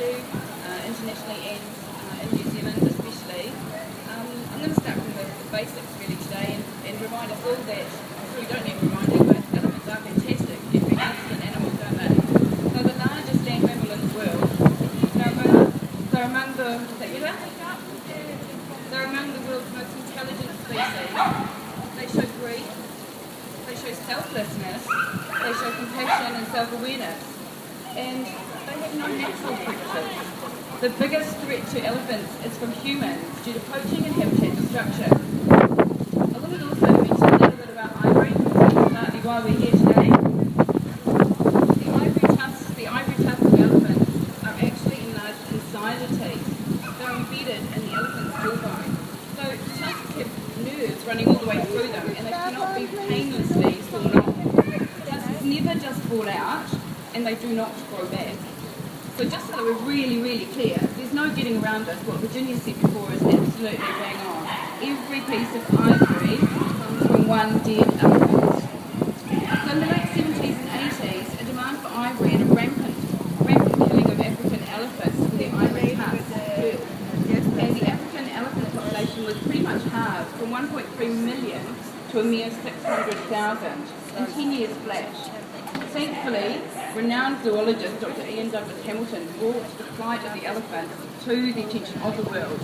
issue internationally and in New Zealand especially. I'm going to start from the basics really today and remind us all that, we don't need reminding, but elephants are fantastic. Every excellent animal, don't they? They're the largest land mammal in the world. They're among the, is that you there? They're among the world's most intelligent species. They show grief, they show selflessness, they show compassion and self-awareness. And they have no natural predators. The biggest threat to elephants is from humans due to poaching and habitat destruction. I wanted also to mention a little bit about ivory, partly why we're here today. The ivory tusks of elephants are actually enlarged inside the teeth. They're embedded in the elephant's jawbone. So the tusks have nerves running all the way through them, and they cannot be painlessly sawn off. Tusks never just fall out, and they do not grow back. So just so that we're really, really clear, there's no getting around this. What Virginia said before is absolutely bang on. Every piece of ivory comes from one dead elephant. So in the late 70s and 80s, a demand for ivory and a rampant killing of African elephants for their ivory tusks grew. And the African elephant population was pretty much halved from 1.3 million to a mere 600,000 in 10 years flash. Thankfully, renowned zoologist Dr. Hamilton brought the plight of the elephant to the attention of the world,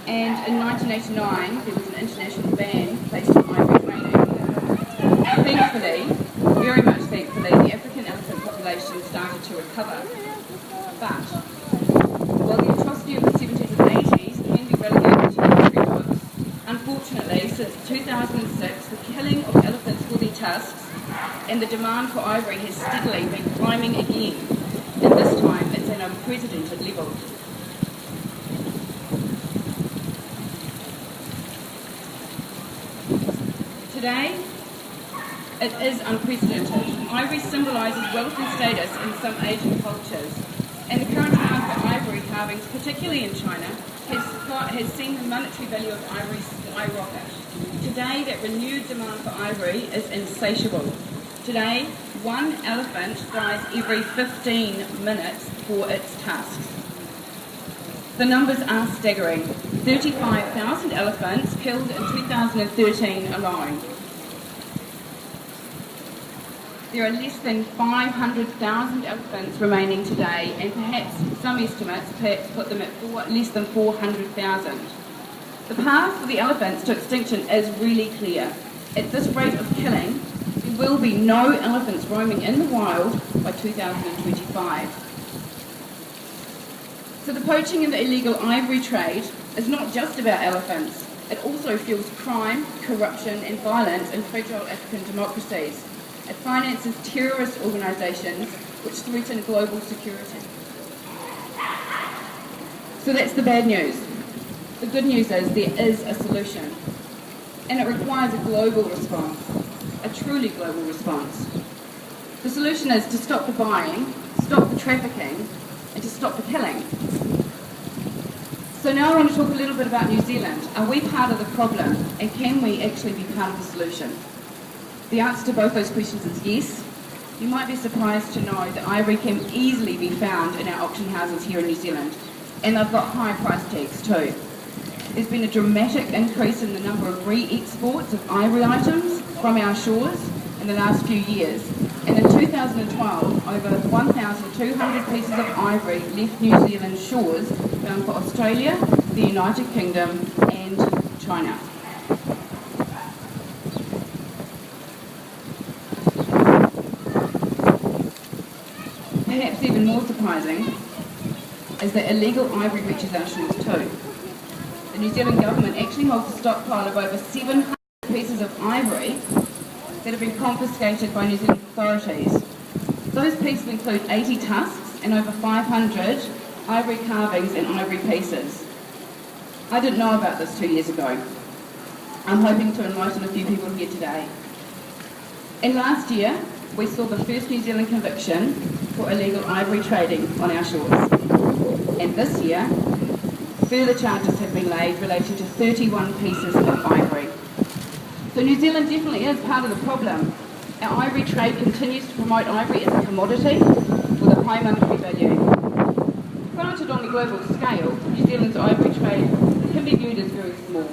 and in 1989 there was an international ban placed on ivory training. Thankfully, very much thankfully, the African elephant population started to recover. But while the atrocity of the 70s and 80s can be relegated to history books, unfortunately, since 2006, the killing of elephants for their tusks and the demand for ivory has steadily been climbing again, and this time it's at an unprecedented level. Today, it is unprecedented. Ivory symbolises wealth and status in some Asian cultures, and the current demand for ivory carvings, particularly in China, has seen the monetary value of ivory skyrocket. Today, that renewed demand for ivory is insatiable. Today, one elephant dies every 15 minutes for its tusks. The numbers are staggering. 35,000 elephants killed in 2013 alone. There are less than 500,000 elephants remaining today, and perhaps some estimates put them at less than 400,000. The path for the elephants to extinction is really clear. At this rate of killing, there will be no elephants roaming in the wild by 2025. So the poaching and the illegal ivory trade is not just about elephants. It also fuels crime, corruption and violence in fragile African democracies. It finances terrorist organisations which threaten global security. So that's the bad news. The good news is there is a solution, and it requires a global response, a truly global response. The solution is to stop the buying, stop the trafficking, and to stop the killing. So now I want to talk a little bit about New Zealand. Are we part of the problem, and can we actually be part of the solution? The answer to both those questions is yes. You might be surprised to know that ivory can easily be found in our auction houses here in New Zealand, and they've got high price tags too. There's been a dramatic increase in the number of re-exports of ivory items from our shores in the last few years. And in 2012, over 1,200 pieces of ivory left New Zealand's shores bound for Australia, the United Kingdom and China. Perhaps even more surprising is that illegal ivory reaches our shores too. The New Zealand government actually holds a stockpile of over 700 pieces of ivory that have been confiscated by New Zealand authorities. Those pieces include 80 tusks and over 500 ivory carvings and ivory pieces. I didn't know about this 2 years ago. I'm hoping to enlighten a few people here today. And last year, we saw the first New Zealand conviction for illegal ivory trading on our shores. And this year, further charges have been laid relating to 31 pieces of ivory. So New Zealand definitely is part of the problem. Our ivory trade continues to promote ivory as a commodity with a high monetary value. Granted, on a global scale, New Zealand's ivory trade can be viewed as very small,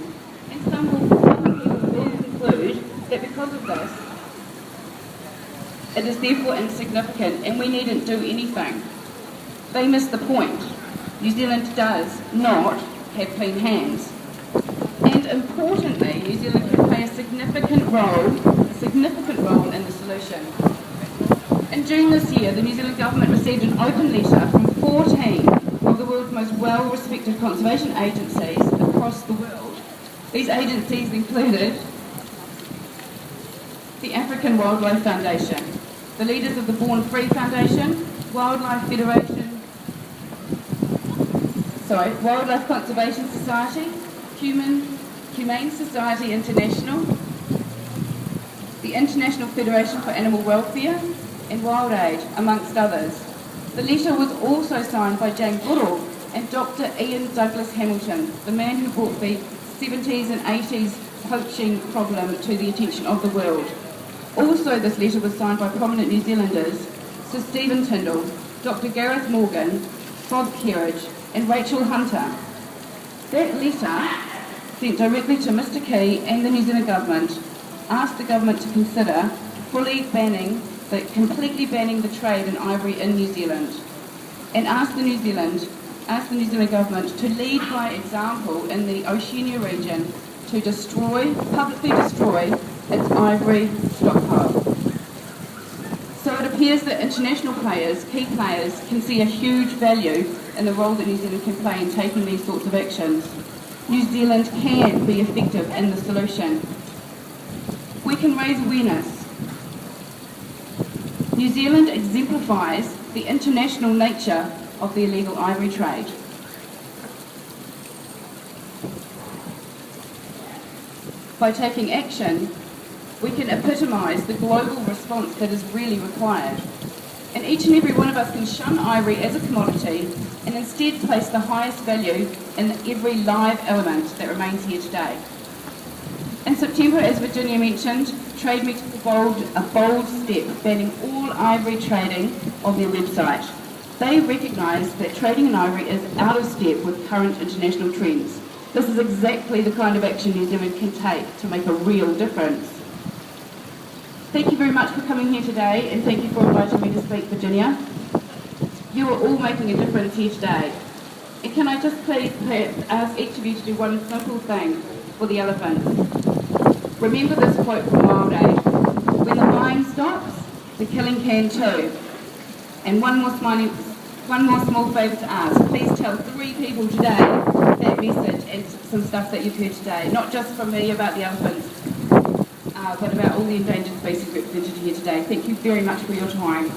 and some people will conclude that because of this, it is therefore insignificant and we needn't do anything. They miss the point. New Zealand does not have clean hands. And importantly, New Zealand can play a significant role in the solution. In June this year, the New Zealand Government received an open letter from 14 of the world's most well-respected conservation agencies across the world. These agencies included the African Wildlife Foundation, the leaders of the Born Free Foundation, Wildlife Conservation Society, Humane Society International, the International Federation for Animal Welfare, and Wild Aid, amongst others. The letter was also signed by Jane Goodall and Dr. Ian Douglas Hamilton, the man who brought the 70s and 80s poaching problem to the attention of the world. Also, this letter was signed by prominent New Zealanders, Sir Stephen Tindall, Dr. Gareth Morgan, Bob Kerridge, and Rachel Hunter. That letter, sent directly to Mr. Key and the New Zealand Government, asked the Government to consider completely banning the trade in ivory in New Zealand, and asked the New Zealand Government to lead by example in the Oceania region to publicly destroy its ivory stockpile. So it appears that international key players, can see a huge value in the role that New Zealand can play in taking these sorts of actions. New Zealand can be effective in the solution. We can raise awareness. New Zealand exemplifies the international nature of the illegal ivory trade. By taking action, we can epitomise the global response that is really required. And each and every one of us can shun ivory as a commodity and instead place the highest value in every live element that remains here today. In September, as Virginia mentioned, TradeMe took a bold step, banning all ivory trading on their website. They recognise that trading in ivory is out of step with current international trends. This is exactly the kind of action New Zealand can take to make a real difference. Thank you very much for coming here today, and thank you for inviting me to speak, Virginia. You are all making a difference here today. And can I just please ask each of you to do one simple thing for the elephants? Remember this quote from Wild Aid: when the buying stops, the killing can too. And one more small favour to ask. Please tell 3 people today that message and some stuff that you've heard today. Not just from me about the elephants, but about all the endangered species represented here today. Thank you very much for your time.